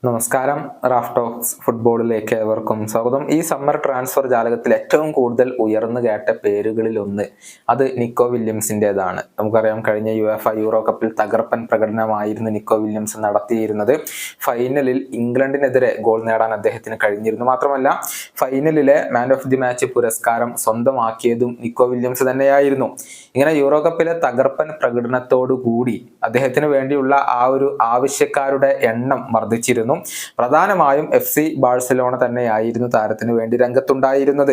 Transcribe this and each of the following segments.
നമസ്കാരം. Raf talks ഫുട്ബോളിലേക്ക് ഏവർക്കും സ്വാഗതം. ഈ സമ്മർ ട്രാൻസ്ഫർ ജാലകത്തിൽ ഏറ്റവും കൂടുതൽ ഉയർന്നു കേട്ട പേരുകളിൽ ഒന്ന് അത് നിക്കോ വില്യംസിൻ്റെതാണ്. നമുക്കറിയാം, കഴിഞ്ഞ യുവേഫ യൂറോ കപ്പിൽ തകർപ്പൻ പ്രകടനമായിരുന്നു നിക്കോ വില്യംസ് നടത്തിയിരുന്നത്. ഫൈനലിൽ ഇംഗ്ലണ്ടിനെതിരെ ഗോൾ നേടാൻ അദ്ദേഹത്തിന് കഴിഞ്ഞിരുന്നു. മാത്രമല്ല, ഫൈനലിലെ മാൻ ഓഫ് ദി മാച്ച് പുരസ്കാരം സ്വന്തമാക്കിയതും നിക്കോ വില്യംസ് തന്നെയായിരുന്നു. ഇങ്ങനെ യൂറോ കപ്പിലെ തകർപ്പൻ പ്രകടനത്തോടു കൂടി അദ്ദേഹത്തിന് വേണ്ടിയുള്ള ആ ഒരു ആവശ്യക്കാരുടെ എണ്ണം വർദ്ധിച്ചിരുന്നു. പ്രധാനമായും FC ബാഴ്സലോണ തന്നെയായിരുന്നു താരത്തിന് വേണ്ടി രംഗത്തുണ്ടായിരുന്നത്.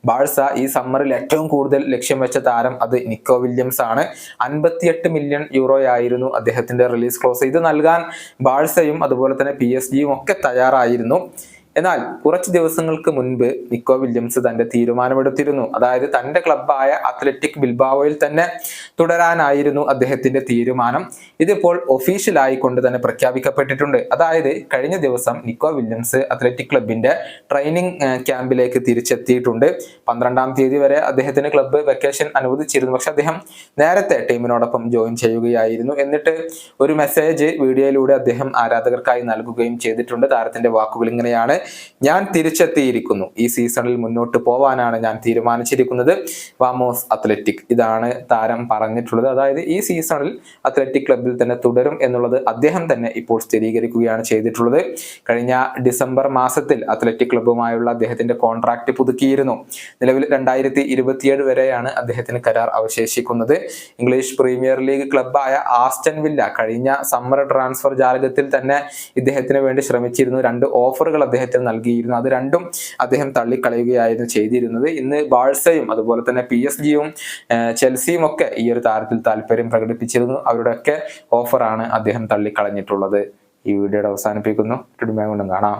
ബാഴ്സ ഈ സമ്മറിൽ ഏറ്റവും കൂടുതൽ ലക്ഷ്യം വെച്ച താരം അത് നിക്കോ വില്യംസ് ആണ്. 58 മില്യൺ യൂറോയായിരുന്നു അദ്ദേഹത്തിന്റെ റിലീസ് ക്ലോസ്. ഇത് നൽകാൻ ബാഴ്സയും അതുപോലെ തന്നെ PSG ഒക്കെ തയ്യാറായിരുന്നു. എന്നാൽ കുറച്ച് ദിവസങ്ങൾക്ക് മുൻപ് നിക്കോ വില്യംസ് തന്റെ തീരുമാനമെടുത്തിരുന്നു. അതായത് തന്റെ ക്ലബ്ബായ അത്ലറ്റിക് ബിൽബാവോയിൽ തന്നെ തുടരാനായിരുന്നു അദ്ദേഹത്തിന്റെ തീരുമാനം. ഇതിപ്പോൾ ഒഫീഷ്യലായി കൊണ്ട് തന്നെ പ്രഖ്യാപിക്കപ്പെട്ടിട്ടുണ്ട്. അതായത് കഴിഞ്ഞ ദിവസം നിക്കോ വില്യംസ് അത്ലറ്റിക് ക്ലബിന്റെ ട്രെയിനിങ് ക്യാമ്പിലേക്ക് തിരിച്ചെത്തിയിട്ടുണ്ട്. 12-ാം തീയതി വരെ അദ്ദേഹത്തിന് ക്ലബ്ബ് വെക്കേഷൻ അനുവദിച്ചിരുന്നു. പക്ഷെ അദ്ദേഹം നേരത്തെ ടീമിനോടൊപ്പം ജോയിൻ ചെയ്യുകയായിരുന്നു. എന്നിട്ട് ഒരു മെസ്സേജ് വീഡിയോയിലൂടെ അദ്ദേഹം ആരാധകർക്കായി നൽകുകയും ചെയ്തിട്ടുണ്ട്. താരത്തിന്റെ വാക്കുകൾ ഇങ്ങനെയാണ്: ഞാൻ തിരിച്ചെത്തിയിരിക്കുന്നു. ഈ സീസണിൽ മുന്നോട്ട് പോവാനാണ് ഞാൻ തീരുമാനിച്ചിരിക്കുന്നത്. വാമോസ് അത്ലറ്റിക്. ഇതാണ് താരം പറഞ്ഞിട്ടുള്ളത്. അതായത് ഈ സീസണിൽ അത്ലറ്റിക് ക്ലബിൽ തന്നെ തുടരും എന്നുള്ളത് അദ്ദേഹം തന്നെ ഇപ്പോൾ സ്ഥിരീകരിക്കുകയാണ് ചെയ്തിട്ടുള്ളത്. കഴിഞ്ഞ ഡിസംബർ മാസത്തിൽ അത്ലറ്റിക് ക്ലബ്ബുമായുള്ള അദ്ദേഹത്തിന്റെ കോൺട്രാക്ട് പുതുക്കിയിരുന്നു. നിലവിൽ 2027 വരെയാണ് അദ്ദേഹത്തിന് കരാർ അവശേഷിക്കുന്നത്. ഇംഗ്ലീഷ് പ്രീമിയർ ലീഗ് ക്ലബ്ബായ ആസ്റ്റൺ വില്ല കഴിഞ്ഞ സമ്മർ ട്രാൻസ്ഫർ ജാലകത്തിൽ തന്നെ ഇദ്ദേഹത്തിന് വേണ്ടി ശ്രമിച്ചിരുന്നു. 2 ഓഫറുകൾ അദ്ദേഹത്തിന് നൽകിയിരുന്നു. അത് രണ്ടും അദ്ദേഹം തള്ളിക്കളയുകയായിരുന്നു ചെയ്തിരുന്നത്. ഇന്ന് ബാഴ്സയും അതുപോലെ തന്നെ PSG-യും ചെൽസിയും ഒക്കെ ഈ ഒരു താരത്തിൽ താല്പര്യം പ്രകടിപ്പിച്ചിരുന്നു. അവരുടെയൊക്കെ ഓഫറാണ് അദ്ദേഹം തള്ളിക്കളഞ്ഞിട്ടുള്ളത്. ഈ വീഡിയോയുടെ അവസാനിപ്പിക്കുന്നു. കാണാം.